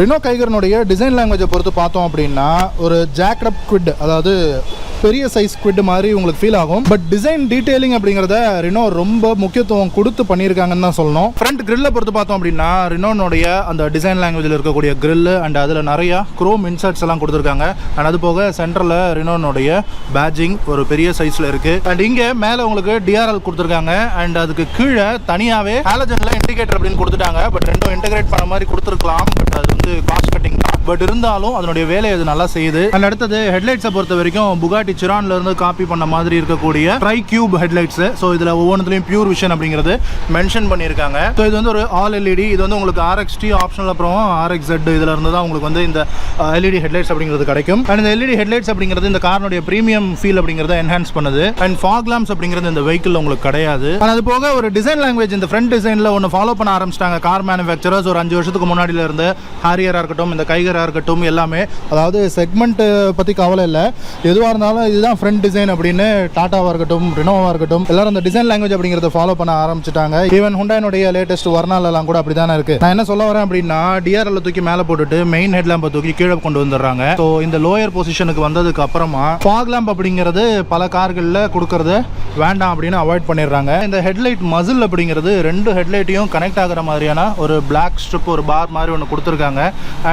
Reno கைகரனுடைய design லாங்குவேஜை பொறுத்து பார்த்தோம் அப்படின்னா ஒரு ஜாக்டப் குவிட், அதாவது பெரிய சைஸ் குவிட் மாதிரி உங்களுக்கு ஃபீல் ஆகும். பட் டிசைன் டீடைலிங் அப்படிங்கிறத ரெனோ ரொம்ப முக்கியத்துவம் கொடுத்து பண்ணியிருக்காங்கன்னு தான் சொல்லணும். ஃப்ரண்ட் கிரில்லை பொறுத்து பார்த்தோம் அப்படின்னா ரெனோனுடைய அந்த டிசைன் லாங்குவேஜில் இருக்கக்கூடிய கிரில் அண்ட் அதில் நிறையா குரோம் இன்சர்ட்ஸ் எல்லாம் கொடுத்துருக்காங்க. அண்ட் அது போக சென்டரில் ரெனோனுடைய பேட்ஜிங் ஒரு பெரிய சைஸில் இருக்குது. அண்ட் இங்கே மேலே உங்களுக்கு டிஆர்எல் கொடுத்துருக்காங்க. அண்ட் அதுக்கு கீழே தனியாகவே ஹாலஜனில் இண்டிகேட்டர் அப்படின்னு கொடுத்துட்டாங்க. பட் ரெண்டும் இன்டகிரேட் பண்ண மாதிரி கொடுத்துருக்கலாம். பட் அது வந்து காஸ்ட் கட்டிங் தான். பட் இருந்தாலும் அதனுடைய வேலையை அது நல்லா செய்யுது. அண்ட் அடுத்தது ஹெட்லைட்ஸை பொறுத்த வரைக்கும் புகாட்டி சிரான்ல இருந்து காப்பி பண்ண மாதிரி இருக்கக்கூடிய ட்ரை கியூப் ஹெட்லைட்ஸ். ஸோ இதில் ஒவ்வொன்றுலையும் பியூர் விஷன் அப்படிங்கிறது மென்ஷன் பண்ணியிருக்காங்க. ஸோ இது வந்து ஒரு ஆல் எல்இடி. இது வந்து உங்களுக்கு RXT ஆப்ஷனல், அப்புறம் RXZ இதில் இருந்து தான் உங்களுக்கு வந்து இந்த எல்இடி ஹெட்லைட்ஸ் அப்படிங்கிறது கிடைக்கும். அண்ட் இந்த எல்இடி ஹெட்லைட்ஸ் அப்படிங்கிறது இந்த காரனுடைய ப்ரீமியம் ஃபீல் அப்படிங்கிறத என்ஹான்ஸ் பண்ணுது. அண்ட் ஃபாக் லாம்ப்ஸ் அப்படிங்கிறது இந்த வெஹிக்கிள் உங்களுக்கு கிடையாது. அது போக ஒரு டிசைன் லாங்குவேஜ் இந்த ஃப்ரண்ட் டிசைனில் ஒன்று ஃபாலோ பண்ண ஆரம்பிச்சிட்டாங்க கார் மேனுஃபேக்சரர்ஸ். ஒரு 5 வருஷத்துக்கு முன்னாடியில இருந்து ஹாரியராக இருக்கட்டும், இந்த கைகராக இருக்கட்டும், எல்லாமே அதாவது செக்மெண்ட் பற்றி கவலை இல்லை. எதுவாக இருந்தாலும் இதுதான் ஃப்ரண்ட் டிசைன் அப்படின்னு டாட்டாவாக இருக்கட்டும், ரெனோவாக இருக்கட்டும், எல்லாரும் அந்த டிசைன் லாங்குவேஜ் அப்படிங்கிறத ஃபாலோ பண்ண ஆரம்பிச்சிட்டாங்க. ஈவன் ஹுண்டாயினுடைய லேட்டஸ்ட் வர்னாலெல்லாம் கூட அப்படி தானே இருக்குது. நான் என்ன சொல்ல வரேன் அப்படின்னா டிஆர்எல் தூக்கி மேலே போட்டுட்டு மெயின் ஹெட் லேம்பை தூக்கி கீழே கொண்டு வந்துடுறாங்க. ஸோ இந்த லோயர் பொசிஷனுக்கு வந்ததுக்கு அப்புறமா ஃபாக் லேம்ப் அப்படிங்கிறது பல கார்களில் கொடுக்கறது வேண்டாம் அப்படின்னு அவாய்ட் பண்ணிடுறாங்க. இந்த ஹெட்லைட் மசில் அப்படிங்கிறது ரெண்டு ஹெட்லைட்டையும் கனெக்ட் ஆகிற மாதிரியான ஒரு பிளாக் ஸ்ட்ரிப், ஒரு பார் மாதிரி ஒன்று கொடுத்துருக்காங்க.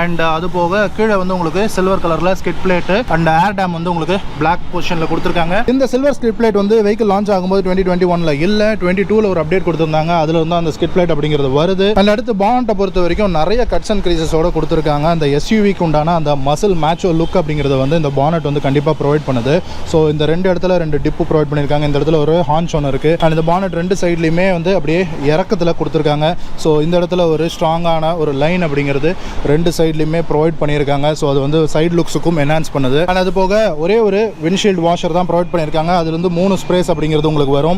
அண்ட் அது போக கீழே வந்து உங்களுக்கு சில்வர் கலரில் skid plate and air dam வந்து உங்களுக்கு பிளாக் பொசிஷனில் கொடுத்துருக்காங்க. இந்த சில்வர் ஸ்கிட் பிளேட் வந்து வெஹிக்கிள் லான்ச் ஆகும்போது 2021 இல்லை 22 ஒரு அப்டேட் கொடுத்துருந்தாங்க. அதில் வந்து அந்த ஸ்கிட் பிளேட் அப்படிங்கிறது வருது. அண்ட் அடுத்து பானட்டை பொறுத்த வரைக்கும் நிறைய கட்ஸ் அண்ட் கிரீசஸோட கொடுத்துருக்காங்க. அந்த எஸ்யூவிக்கு உண்டான அந்த மசில் மேட்சோ லுக் அப்படிங்கிறது வந்து இந்த பானட் வந்து கண்டிப்பாக ப்ரொவைட் பண்ணுது. ஸோ இந்த ரெண்டு இடத்துல ரெண்டு டிப்பு ப்ரொவைட் பண்ணியிருக்காங்க. இந்த இடத்துல ஒரு ஹார்ன்ஸ் ஒன்று இருக்குது. அண்ட் இந்த பானட் ரெண்டு சைட்லையுமே வந்து அப்படியே இறக்கத்தில் கொடுத்துருக்காங்க. ஸோ இந்த இடத்துல ஒரு ஸ்ட்ராங்கான ஒரு லைன் அப்படிங்கிறது ரெண்டு சைட்லையுமே ப்ரொவைட் பண்ணியிருக்காங்க. ஸோ அது வந்து சைட் லுக்ஸுக்கும் என்ஹான்ஸ் பண்ணுது. அண்ட் அது போக ஒரே ஒரு விண்ட்ஷீல்டு வாஷர் தான் ப்ரொவைட் பண்ணியிருக்காங்க. அதுல இருந்து 3 ஸ்ப்ரேஸ் அப்படிங்கிறது உங்களுக்கு வரும்.